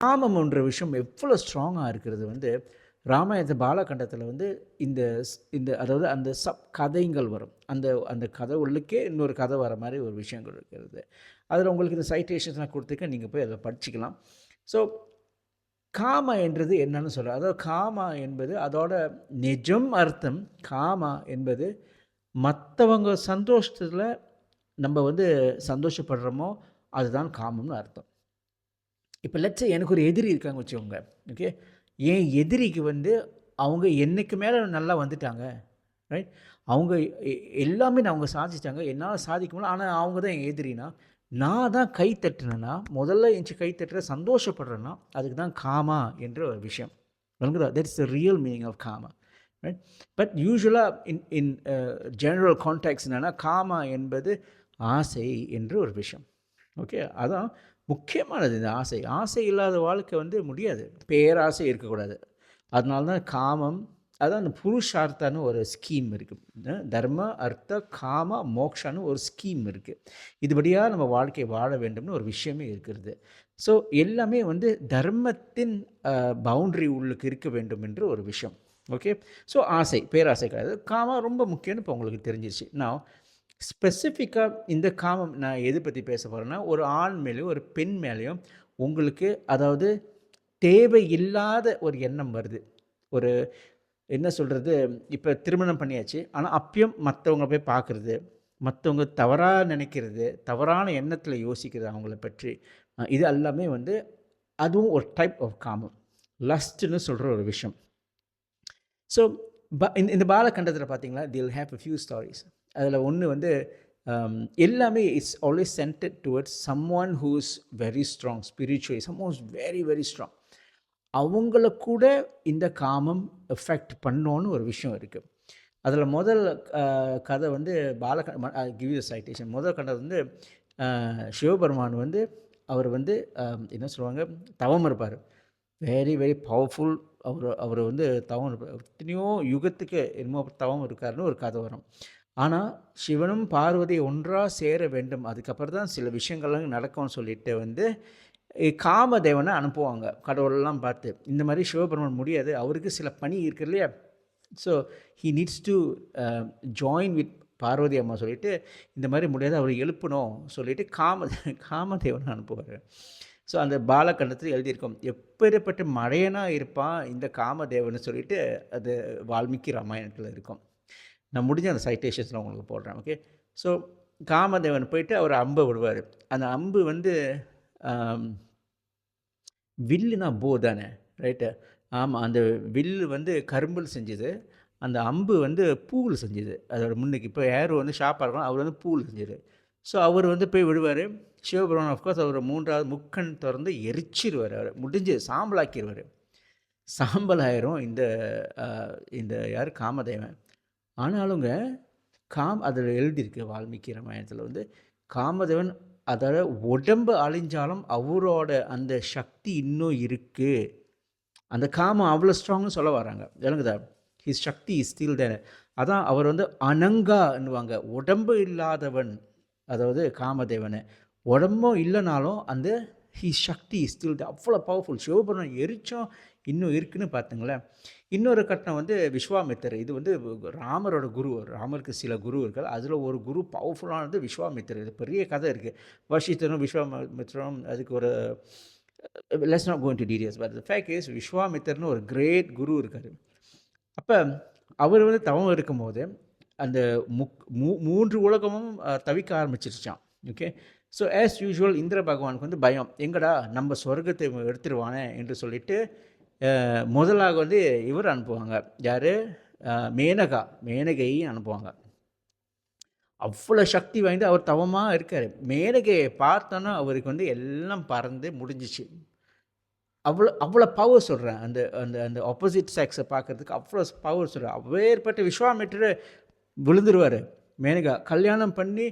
காமம்ன்ற விஷயம் எவ்வளோ ஸ்ட்ராங்காக இருக்கிறது வந்து ராமாயணத்து பாலகண்டத்தில் வந்து இந்த இந்த அதாவது அந்த கதைகள் வரும். அந்த அந்த கதை உள்ளுக்கே இன்னொரு கதை வர மாதிரி ஒரு விஷயங்கள் இருக்கிறது. அதில் உங்களுக்கு இந்த சைட்டேஷன்ஸ்லாம் கொடுத்துருக்கேன், நீங்கள் போய் அதில் படிச்சுக்கலாம். ஸோ காமா என்றது என்னன்னு சொல்கிறேன். அதாவது காமா என்பது அதோட நிஜம் அர்த்தம். காமா என்பது மற்றவங்க சந்தோஷத்தில் நம்ம வந்து சந்தோஷப்படுறோமோ அதுதான் காமம்னு அர்த்தம். இப்போ லட்ச எனக்கு ஒரு எதிரி இருக்காங்க வச்சுக்கோங்க. ஓகே, என் எதிரிக்கு வந்து அவங்க என்னைக்கு மேலே நல்லா வந்துட்டாங்க, ரைட்? அவங்க எல்லாமே அவங்க சாதிச்சிட்டாங்க, என்னால் சாதிக்க முடியல, ஆனால் அவங்க தான் என் எதிரினா, நான் தான் கை தட்டுனேன்னா, முதல்ல எஞ்சி கை தட்டுற சந்தோஷப்படுறேன்னா, அதுக்கு தான் காமா என்ற ஒரு விஷயம் விளங்குதா? That is the real meaning of kama, right? But யூஸ்வலாக இன் ஜெனரல் கான்டெக்ட்ஸ் என்னென்னா, காமா என்பது ஆசை என்று ஒரு விஷயம். ஓகே, அதான் முக்கியமானது. இந்த ஆசை ஆசை இல்லாத வாழ்க்கை வந்து முடியாது. பேராசை இருக்கக்கூடாது. அதனால தான் காமம், அதான் அந்த புருஷார்த்தான்னு ஒரு ஸ்கீம் இருக்குது. தர்ம அர்த்த காம மோக்ஷான்னு ஒரு ஸ்கீம் இருக்குது. இதுபடியாக நம்ம வாழ்க்கை வாழ வேண்டும்னு ஒரு விஷயமே இருக்கிறது. ஸோ எல்லாமே வந்து தர்மத்தின் பவுண்ட்ரி உள்ளுக்கு இருக்க வேண்டும் என்று ஒரு விஷயம். ஓகே, ஸோ ஆசை பேராசை கிடையாது. காமம் ரொம்ப முக்கியம்னு இப்போ உங்களுக்கு தெரிஞ்சிருச்சு. நான் ஸ்பெசிஃபிக்காக இந்த காமம் நான் எது பற்றி பேச போகிறேன்னா, ஒரு ஆண் மேலேயும் ஒரு பெண் மேலேயும் உங்களுக்கு அதாவது தேவையில்லாத ஒரு எண்ணம் வருது. ஒரு என்ன சொல்கிறது, இப்போ திருமணம் பண்ணியாச்சு, ஆனால் அப்பயும் மற்றவங்க போய் பார்க்குறது, மற்றவங்க தவறாக நினைக்கிறது, தவறான எண்ணத்தில் யோசிக்கிறது அவங்கள பற்றி, இது எல்லாமே வந்து அதுவும் ஒரு டைப் ஆஃப் காமம், லஸ்ட்னு சொல்கிற ஒரு விஷயம். ஸோ இந்த பாலகண்டத்தில் பார்த்தீங்களா, தில் ஹேவ் அ ஃபியூ ஸ்டாரிஸ். அதில் ஒன்று வந்து எல்லாமே it's always centred towards someone who is very strong spiritually, someone is very very strong. அவங்கள கூட இந்த காமம் எஃபெக்ட் பண்ணோன்னு ஒரு விஷயம் இருக்குது. அதில் முதல் கதை வந்து கிவ் யூ சைட்டேஷன். முதல் கதை வந்து சிவபெருமான் வந்து அவர் வந்து என்ன சொல்லுவாங்க, தவம் இருப்பார். Very very powerful. அவர் வந்து தவம் இருப்பார். எத்தனையோ யுகத்துக்கு என்னமோ தவம் இருக்காருன்னு ஒரு கதை வரும். ஆனால் சிவனும் பார்வதியை ஒன்றாக சேர வேண்டும், அதுக்கப்புறம் தான் சில விஷயங்கள்லாம் நடக்கும்னு சொல்லிட்டு வந்து காமதேவனை அனுப்புவாங்க கடவுளெல்லாம் பார்த்து. இந்த மாதிரி சிவபெருமான் முடியாது, அவருக்கு சில பணி இருக்கு இல்லையா, so he needs to join with Parvati அம்மா சொல்லிவிட்டு இந்த மாதிரி முடியாது, அவர் எழுப்பணும் சொல்லிவிட்டு காமதேவனை அனுப்புவார். ஸோ அந்த பாலகண்டத்தில் எழுதியிருக்கோம், எப்பேற்பட்ட மழையனாக இருப்பான் இந்த காமதேவன்னு சொல்லிட்டு அது வால்மீகி ராமாயணத்தில் இருக்கும். நான் முடிஞ்ச அந்த சைட்டேஷன்ஸில் உங்களுக்கு போடுறேன். ஓகே, ஸோ காமதேவன் போயிட்டு அவர் அம்பை விடுவார். அந்த அம்பு வந்து வில்லுனா போ தானே, ரைட்டு? ஆமாம், அந்த வில்லு வந்து கரும்பில் செஞ்சது, அந்த அம்பு வந்து பூவில் செஞ்சது. அதோட முன்னுக்கு இப்போ ஏர் வந்து ஷார்ப்பாக இருக்கும், அவர் வந்து பூவில் செஞ்சது. ஸோ அவர் வந்து போய் விடுவார். சிவபெருமான் ஆஃப்கோர்ஸ் அவர் 3வது முக்கண் திறந்து எரிச்சிருவார், அவர் முடிஞ்சு சாம்பலாக்கிடுவார். சாம்பலாயிரும் இந்த இந்த யார் காமதேவன். ஆனாலுங்க அதில் எழுதியிருக்கு வால்மீகி ராமாயணத்தில் வந்து காமதேவன் அதாவது உடம்பு அழிஞ்சாலும் அவரோட அந்த சக்தி இன்னும் இருக்குது. அந்த காமம் அவ்வளோ ஸ்ட்ராங்னு சொல்ல வராங்க, விளங்குதா? His shakti is still there. அதான் அவர் வந்து அனங்கான்னுவாங்க, உடம்பு இல்லாதவன். அதாவது காமதேவனை உடம்பும் இல்லைனாலும் அந்த his shakti is still there, அவ்வளோ பவர்ஃபுல். சிவபெருமான் எரிச்சோம் இன்னும் இருக்குன்னு பார்த்துங்களேன். இன்னொரு கட்டம் வந்து விஸ்வாமித்தர். இது வந்து ராமரோட குரு. ராமருக்கு சில குரு இருக்காது, அதில் ஒரு குரு பவர்ஃபுல்லானது விஸ்வாமித்தர். இது பெரிய கதை இருக்குது, வசிஷ்டரும் விஸ்வாமித்திரம். அதுக்கு ஒரு let's not go into details, but the fact is விஸ்வாமித்தர்னு ஒரு கிரேட் குரு இருக்கார். அப்போ அவர் வந்து தவம் இருக்கும்போது அந்த 3 உலகமும் தவிக்க ஆரம்பிச்சிருச்சான். ஓகே, ஸோ ஆஸ் யூஷுவல் இந்திர பகவானுக்கு வந்து பயம், எங்கடா நம்ம சொர்க்கத்தை எடுத்துருவானே என்று சொல்லிட்டு முதலாக வந்து இவர் அனுப்புவாங்க, யார்? மேனகையை அனுப்புவாங்க. அவ்வளோ சக்தி வாய்ந்து அவர் தவமாக இருக்கார். மேனகையை பார்த்தோன்னா அவருக்கு வந்து எல்லாம் பறந்து முடிஞ்சிச்சு. அவ்வளோ பவர் சொல்கிறேன். அந்த அந்த அந்த ஆப்போசிட் செக்ஸை பார்க்குறதுக்கு அவ்வளோ பவர் சொல்கிறேன். அவ்வேற்பட்ட விஸ்வாமித்திர விழுந்துருவார். மேனகா கல்யாணம் பண்ணி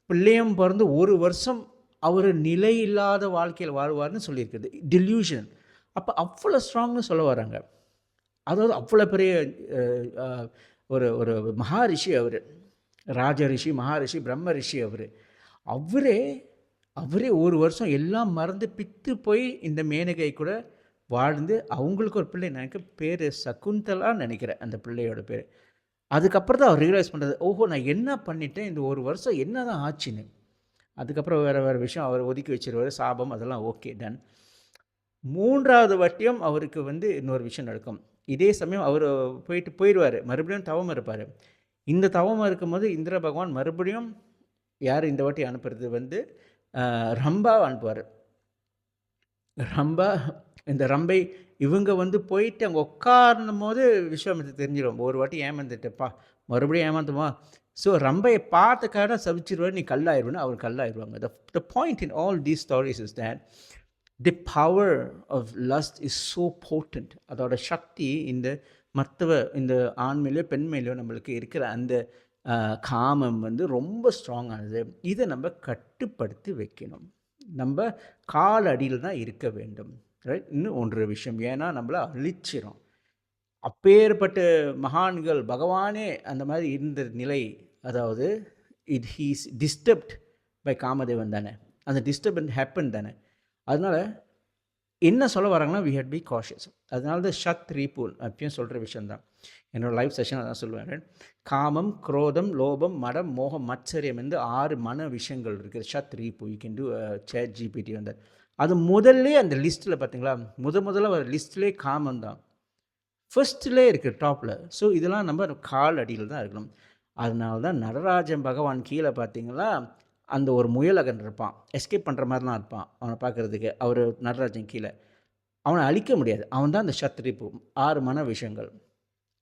பிள்ளையும் பிறந்து 1 வருஷம் அவர் நிலை இல்லாத வாழ்க்கையில் வாழ்வார்னு சொல்லியிருக்குது, டில்யூஷன். அப்போ அவ்வளோ ஸ்ட்ராங்னு சொல்ல வராங்க. அதாவது அவ்வளோ பெரிய ஒரு ஒரு மகா ரிஷி அவர், ராஜ ரிஷி, மகா ரிஷி, பிரம்ம ரிஷி. அவரே அவரே ஒரு வருஷம் எல்லாம் மறந்து பித்து போய் இந்த மேனகை கூட வாழ்ந்து அவங்களுக்கு ஒரு பிள்ளை, எனக்கு பேர் சகுந்தலான்னு நினைக்கிறேன் அந்த பிள்ளையோட பேர். அதுக்கப்புறம் தான் அவர் ரியலைஸ் பண்ணுறது, ஓஹோ நான் என்ன பண்ணிட்டேன், இந்த ஒரு வருஷம் என்ன தான் ஆச்சுன்னு. அதுக்கப்புறம் வேறு விஷயம் அவர் ஒதுக்கி வச்சிருவார், சாபம் அதெல்லாம் ஓகே டன். 3வது வாட்டியும் அவருக்கு வந்து இன்னொரு விஷயம் நடக்கும். இதே சமயம் அவர் போயிடுவார், மறுபடியும் தவம் இருப்பார். இந்த தவம் இருக்கும்போது இந்திர பகவான் மறுபடியும் யார் இந்த வாட்டி அனுப்புறது வந்து ரம்பாவை அனுப்புவார். ரம்பா, இந்த ரம்பை இவங்க வந்து போயிட்டு அங்கே உட்காரணும் போது விஸ்வாமித்திரருக்கு தெரிஞ்சிடும், ஒரு வாட்டி ஏமாந்துட்டப்பா மறுபடியும் ஏமாந்துமா. ஸோ ரம்பையை பார்த்துக்காக சபிச்சிருவார், நீ கல்லாயிருவேன்னு அவர் கல்லாயிருவாங்க. The point in all these stories is that the power of lust is so potent. அதோட சக்தி இந்த இந்த ஆண்மையிலையோ பெண்மையிலையோ நம்மளுக்கு இருக்கிற அந்த காமம் வந்து ரொம்ப ஸ்ட்ராங்கானது. இதை நம்ம கட்டுப்படுத்தி வைக்கணும். நம்ம கால் அடியில் தான் இருக்க வேண்டும், ரைட்? இன்னும் ஒன்று விஷயம், ஏன்னா நம்மளை அழிச்சிரும். அப்பேற்பட்ட மகான்கள் பகவானே அந்த மாதிரி இருந்த நிலை, அதாவது ஹீஸ் டிஸ்டர்ப்ட் பை காமதேவன் தானே, அந்த டிஸ்டர்பன்ஸ் ஹேப்பன் தானே. அதனால் என்ன சொல்ல வராங்கன்னா, வி ஹேட் பி காஷியஸ். அதனால தான் ஷத் ரீபூல் அப்பயும் சொல்கிற விஷயந்தான். என்னோடய லைவ் செஷன் அதான் சொல்லுவேன். காமம், குரோதம், லோபம், மடம், மோகம், மத்சரியம் வந்து 6 மன விஷயங்கள் இருக்குது. ஷத் ரீபூ you can do ChatGPT வந்து அது முதல்ல அந்த லிஸ்ட்டில் பார்த்தீங்களா, முதல்ல ஒரு லிஸ்ட்லேயே காமம் தான் ஃபர்ஸ்ட்லேயே இருக்குது டாப்பில். ஸோ இதெல்லாம் நம்ம கால் அடியில் தான் இருக்கணும். அதனால தான் நடராஜன் பகவான் கீழே பார்த்தீங்களா, அந்த ஒரு முயலகன் இருப்பான், எஸ்கேப் பண்ணுற மாதிரிலாம் இருப்பான் அவனை பார்க்குறதுக்கு. அவர் நடராஜன் கீழே அவனை அழிக்க முடியாது, அவன் தான் அந்த சத்ரிப்பு. 6 மன விஷயங்கள்.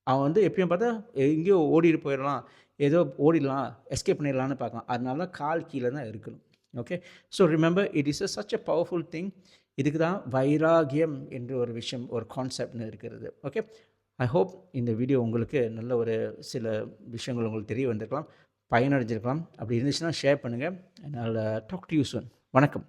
அவன் வந்து எப்பயும் பார்த்தா எங்கேயோ ஓடிட்டு போயிடலாம், ஏதோ ஓடிடலாம், எஸ்கேப் பண்ணிடலான்னு பார்க்கலாம். அதனால தான் கால் கீழே தான் இருக்கணும். Okay, so remember it is such a powerful thing. இதுக்கு தான் வைராகியம் என்று ஒரு விஷயம், ஒரு கான்செப்ட்னு இருக்கிறது. ஓகே, ஐ ஹோப் இந்த வீடியோ உங்களுக்கு நல்ல ஒரு சில விஷயங்கள் உங்களுக்கு தெரிய வந்திருக்கலாம், பயனடைஞ்சிருக்கலாம். அப்படி இருந்துச்சுன்னா ஷேர் பண்ணுங்கள். என்னால் டாக் டு யூ சூன். வணக்கம்.